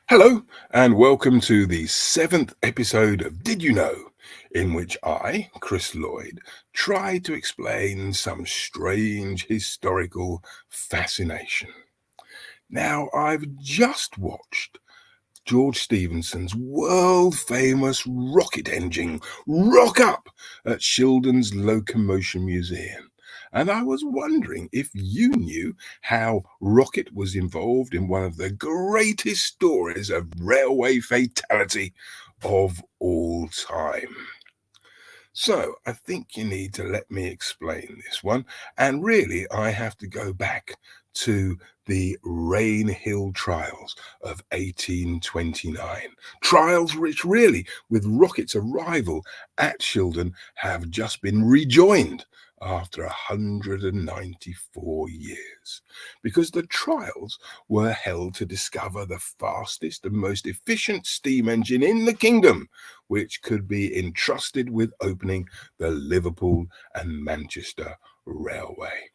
Hello, and welcome to the seventh episode of Did You Know, in which I, Chris Lloyd, try to explain some strange historical fascination. Now, I've just watched George Stephenson's world famous rocket engine rock up at Shildon's Locomotion Museum. And I was wondering if you knew how rocket was involved in one of the greatest stories of railway fatality of all time. So I think you need to let me explain this one. And really, I have to go back to the Rainhill trials of 1829. Trials which really, with Rocket's arrival at Shildon, have just been rejoined after 194 years. Because the trials were held to discover the fastest and most efficient steam engine in the kingdom, which could be entrusted with opening the Liverpool and Manchester Railway.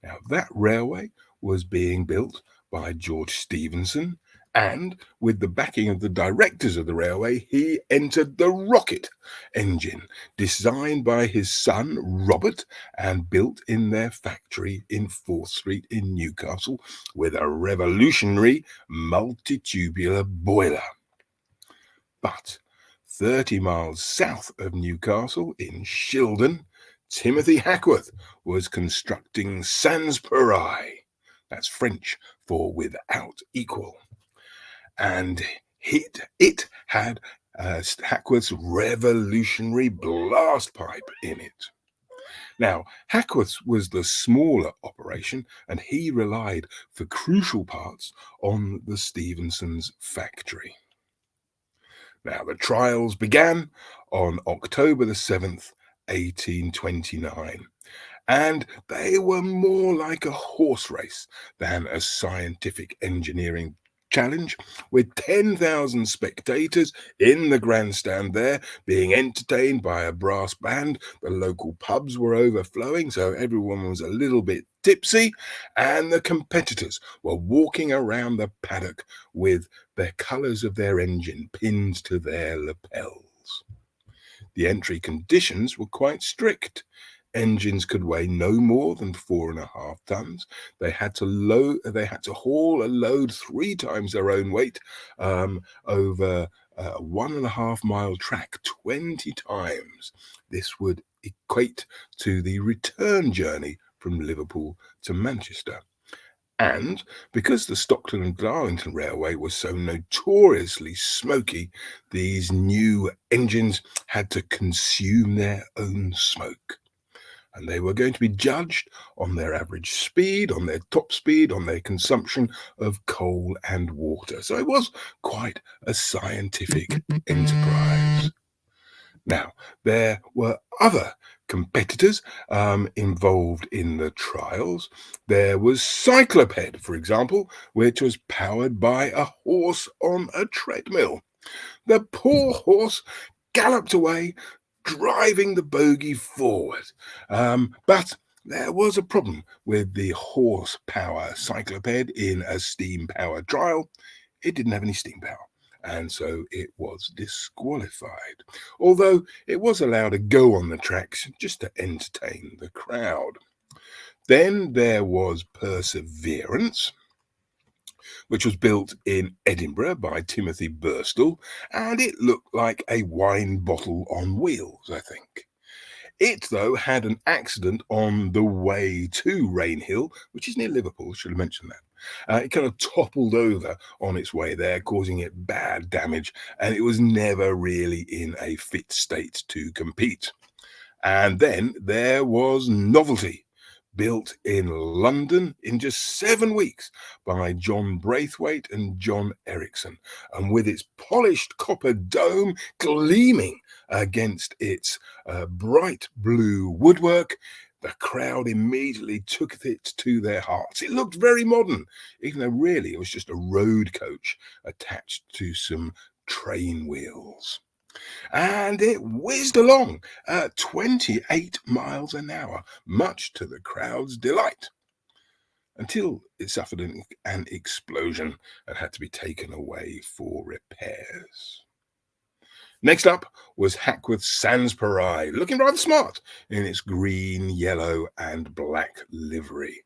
Now, that railway was being built by George Stephenson, and with the backing of the directors of the railway, he entered the rocket engine, designed by his son Robert and built in their factory in 4th Street in Newcastle with a revolutionary multitubular boiler. But 30 miles south of Newcastle in Shildon, Timothy Hackworth was constructing sans pareil. That's French for without equal. And it had Hackworth's revolutionary blast pipe in it. Now, Hackworth's was the smaller operation, and he relied for crucial parts on the Stephenson's factory. Now, the trials began on October the 7th, 1829, and they were more like a horse race than a scientific engineering challenge, with 10,000 spectators in the grandstand there being entertained by a brass band. The local pubs were overflowing, so everyone was a little bit tipsy, and the competitors were walking around the paddock with the colours of their engine pinned to their lapels. The entry conditions were quite strict. Engines could weigh no more than 4.5 tons. They had to haul a load 3 times their own weight over a 1.5 mile track 20 times. This would equate to the return journey from Liverpool to Manchester. And because the Stockton and Darlington Railway was so notoriously smoky, these new engines had to consume their own smoke. And they were going to be judged on their average speed, on their top speed, on their consumption of coal and water. So it was quite a scientific enterprise. Now, there were other competitors involved in the trials. There was Cycloped, for example, which was powered by a horse on a treadmill. The poor horse galloped away, driving the bogie forward. But there was a problem with the horsepower Cycloped in a steam-powered trial. It didn't have any steam power, and so it was disqualified, although it was allowed to go on the tracks just to entertain the crowd. Then there was Perseverance, which was built in Edinburgh by Timothy Burstall, and it looked like a wine bottle on wheels, I think. It, though, had an accident on the way to Rainhill, which is near Liverpool, should have mentioned that. It kind of toppled over on its way there, causing it bad damage, and it was never really in a fit state to compete. And then there was Novelty, built in London in just 7 weeks by John Braithwaite and John Ericsson, and with its polished copper dome gleaming against its bright blue woodwork, the crowd immediately took it to their hearts. It looked very modern, even though really it was just a road coach attached to some train wheels. And it whizzed along at 28 miles an hour, much to the crowd's delight. until it suffered an explosion and had to be taken away for repairs. Next up was Hackworth Sanspareil, looking rather smart in its green, yellow, and black livery.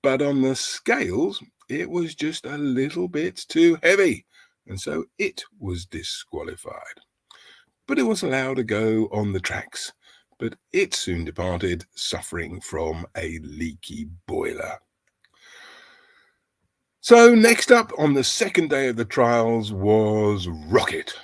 But on the scales, it was just a little bit too heavy, and so it was disqualified. But it was allowed to go on the tracks, but it soon departed, suffering from a leaky boiler. So next up on the second day of the trials was Rocket.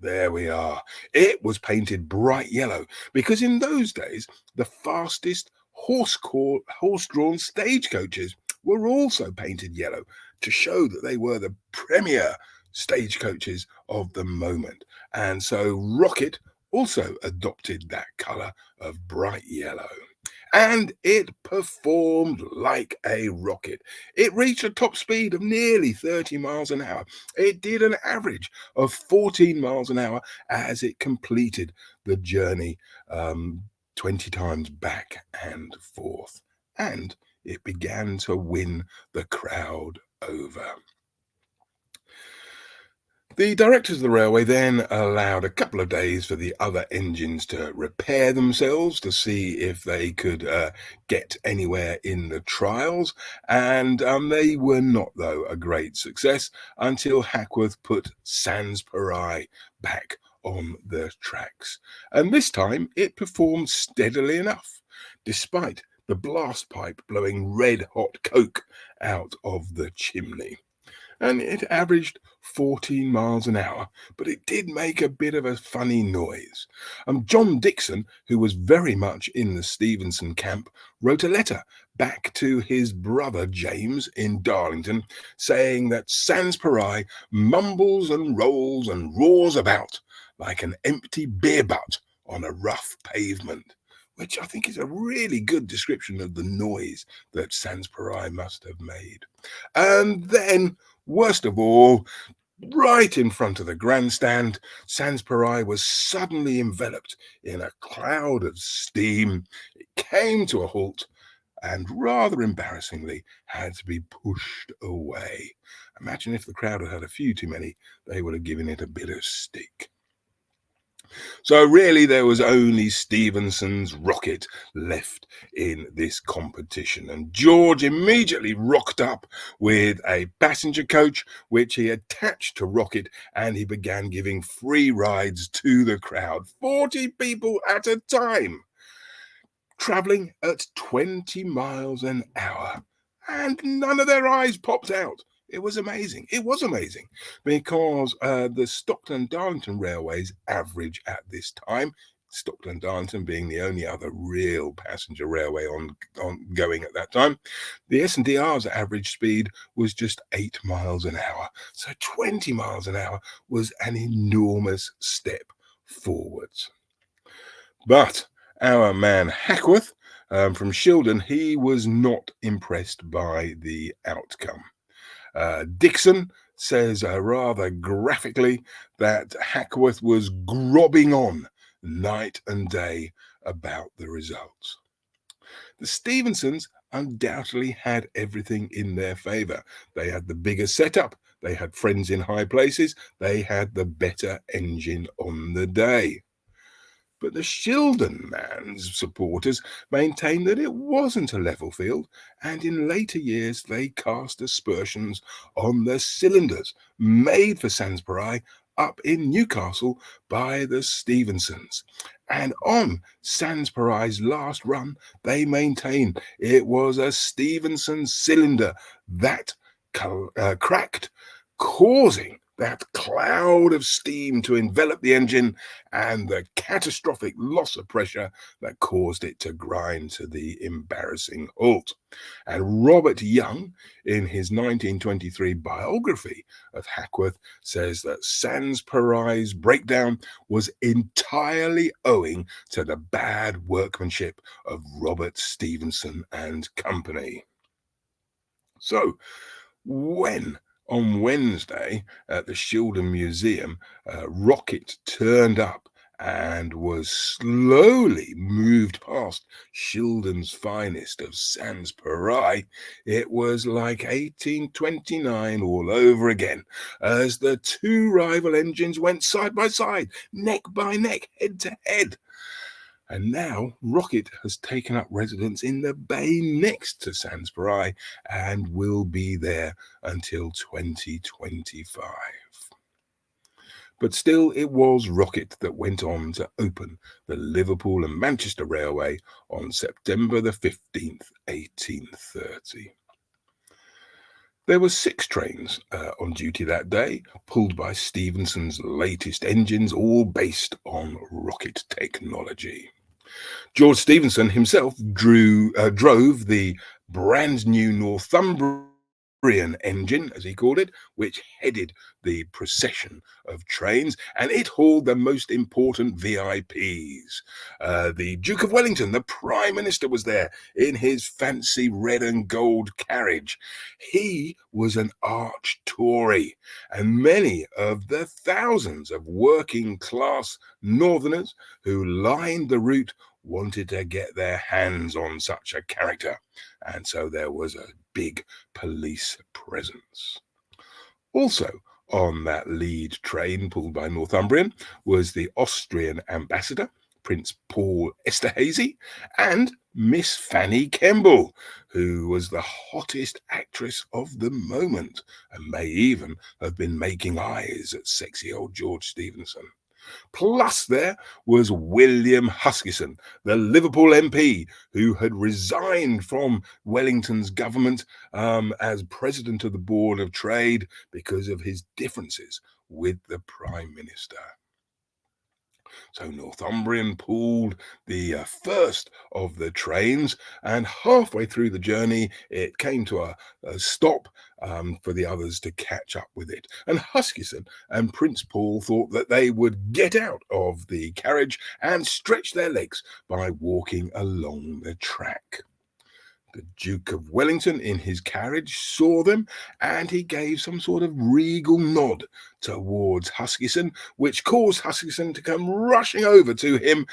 There we are. It was painted bright yellow because in those days, the fastest horse-drawn stagecoaches were also painted yellow to show that they were the premier stagecoaches of the moment. And so Rocket also adopted that colour of bright yellow. And it performed like a rocket. It reached a top speed of nearly 30 miles an hour. It did an average of 14 miles an hour as it completed the journey 20 times back and forth. And it began to win the crowd over. The directors of the railway then allowed a couple of days for the other engines to repair themselves to see if they could get anywhere in the trials. And they were not, though, a great success until Hackworth put Sanspareil back on the tracks. And this time it performed steadily enough, despite the blast pipe blowing red-hot coke out of the chimney. And it averaged 14 miles an hour, but it did make a bit of a funny noise. John Dixon, who was very much in the Stephenson camp, wrote a letter back to his brother James in Darlington, saying that Sanspareil mumbles and rolls and roars about like an empty beer butt on a rough pavement, which I think is a really good description of the noise that Sanspareil must have made. And then, worst of all, right in front of the grandstand, Sanspareil was suddenly enveloped in a cloud of steam. It came to a halt and, rather embarrassingly, had to be pushed away. Imagine if the crowd had had a few too many, they would have given it a bit of stick. So really there was only Stephenson's Rocket left in this competition, and George immediately rocked up with a passenger coach which he attached to Rocket, and he began giving free rides to the crowd, 40 people at a time, travelling at 20 miles an hour, and none of their eyes popped out. It was amazing. It was amazing because the Stockton-Darlington railways average at this time, Stockton-Darlington being the only other real passenger railway on going at that time, the S&DR's average speed was just 8 miles an hour. So 20 miles an hour was an enormous step forwards. But our man Hackworth from Shildon, he was not impressed by the outcome. Dixon says rather graphically that Hackworth was grobbing on night and day about the results. The Stephensons undoubtedly had everything in their favour. They had the bigger setup, they had friends in high places, they had the better engine on the day. But the Shildon man's supporters maintained that it wasn't a level field, and in later years they cast aspersions on the cylinders made for Sanspareil up in Newcastle by the Stephensons. And on Sanspareil's last run, they maintained it was a Stephenson cylinder that cracked, causing that cloud of steam to envelop the engine and the catastrophic loss of pressure that caused it to grind to the embarrassing halt. And Robert Young, in his 1923 biography of Hackworth, says that Sanspareil's breakdown was entirely owing to the bad workmanship of Robert Stephenson and company. So, when on Wednesday at the Shildon Museum, Rocket turned up and was slowly moved past Shildon's finest of Sanspareil, it was like 1829 all over again, as the two rival engines went side by side, neck by neck, head to head. And now Rocket has taken up residence in the bay next to Sanspareil and will be there until 2025. But still, it was Rocket that went on to open the Liverpool and Manchester Railway on September the 15th, 1830. There were 6 trains on duty that day, pulled by Stephenson's latest engines, all based on rocket technology. George Stephenson himself drove the brand new Northumbrian engine, as he called it, which headed the procession of trains, and it hauled the most important VIPs. The Duke of Wellington, the Prime Minister, was there in his fancy red and gold carriage. He was an arch Tory, and many of the thousands of working class Northerners who lined the route wanted to get their hands on such a character, and so there was a big police presence. Also on that lead train pulled by Northumbrian was the Austrian ambassador, Prince Paul Esterhazy, and Miss Fanny Kemble, who was the hottest actress of the moment and may even have been making eyes at sexy old George Stephenson. Plus, there was William Huskisson, the Liverpool MP, who had resigned from Wellington's government as president of the Board of Trade because of his differences with the Prime Minister. So Northumbrian pulled the first of the trains, and halfway through the journey, it came to a stop for the others to catch up with it. And Huskisson and Prince Paul thought that they would get out of the carriage and stretch their legs by walking along the track. The Duke of Wellington in his carriage saw them, and he gave some sort of regal nod towards Huskisson, which caused Huskisson to come rushing over to him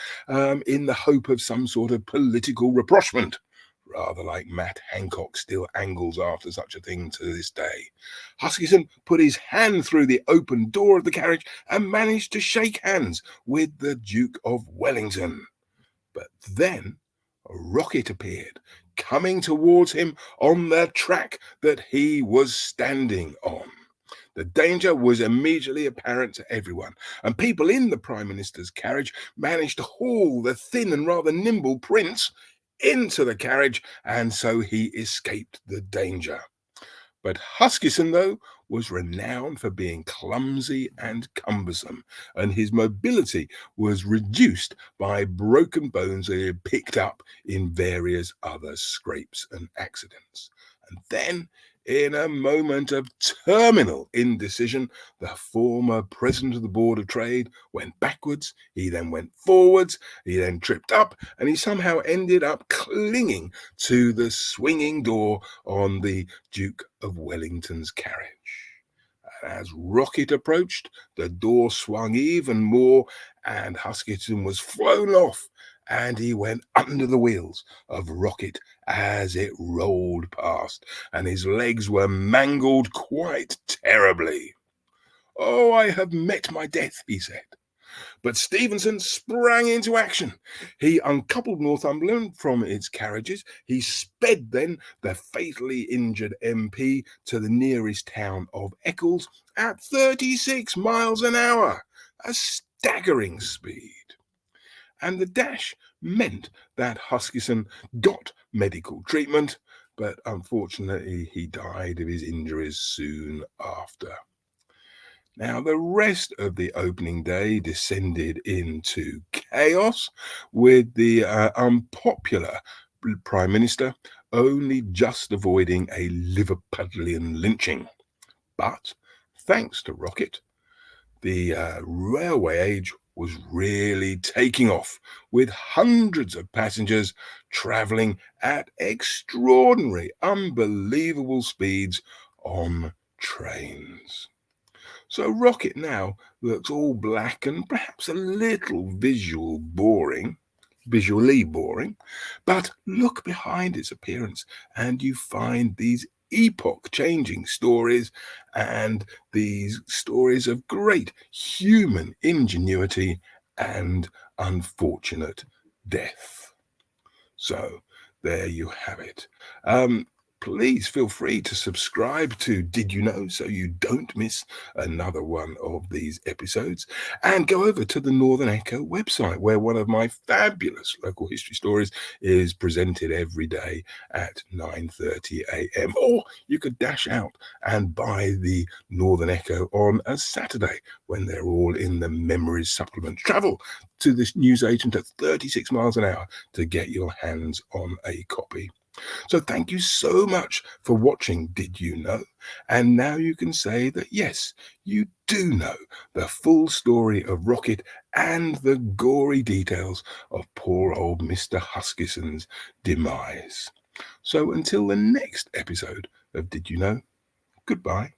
in the hope of some sort of political rapprochement. Rather like Matt Hancock still angles after such a thing to this day. Huskisson put his hand through the open door of the carriage and managed to shake hands with the Duke of Wellington. But then a rocket appeared, coming towards him on the track that he was standing on. The danger was immediately apparent to everyone, and people in the Prime Minister's carriage managed to haul the thin and rather nimble Prince into the carriage, and so he escaped the danger. But Huskisson, though, was renowned for being clumsy and cumbersome, and his mobility was reduced by broken bones that he had picked up in various other scrapes and accidents. And then, in a moment of terminal indecision, the former president of the Board of Trade went backwards, he then went forwards, he then tripped up, and he somehow ended up clinging to the swinging door on the Duke of Wellington's carriage. As Rocket approached, the door swung even more, and Huskisson was flown off, and he went under the wheels of Rocket as it rolled past, and his legs were mangled quite terribly. "Oh, I have met my death," he said. But Stephenson sprang into action. He uncoupled Northumberland from its carriages. He sped then the fatally injured MP to the nearest town of Eccles at 36 miles an hour, a staggering speed. And the dash meant that Huskisson got medical treatment, but unfortunately he died of his injuries soon after. Now, the rest of the opening day descended into chaos, with the unpopular Prime Minister only just avoiding a Liverpudlian lynching. But thanks to Rocket, the railway age was really taking off, with hundreds of passengers travelling at extraordinary, unbelievable speeds on trains. So Rocket now looks all black and perhaps a little visually boring, but look behind its appearance and you find these epoch-changing stories and these stories of great human ingenuity and unfortunate death. So there you have it. Please feel free to subscribe to Did You Know so you don't miss another one of these episodes. And go over to the Northern Echo website where one of my fabulous local history stories is presented every day at 9:30 a.m. Or you could dash out and buy the Northern Echo on a Saturday when they're all in the Memories Supplement. Travel to this newsagent at 36 miles an hour to get your hands on a copy. So thank you so much for watching Did You Know? And now you can say that yes, you do know the full story of Rocket and the gory details of poor old Mr. Huskisson's demise. So until the next episode of Did You Know? Goodbye.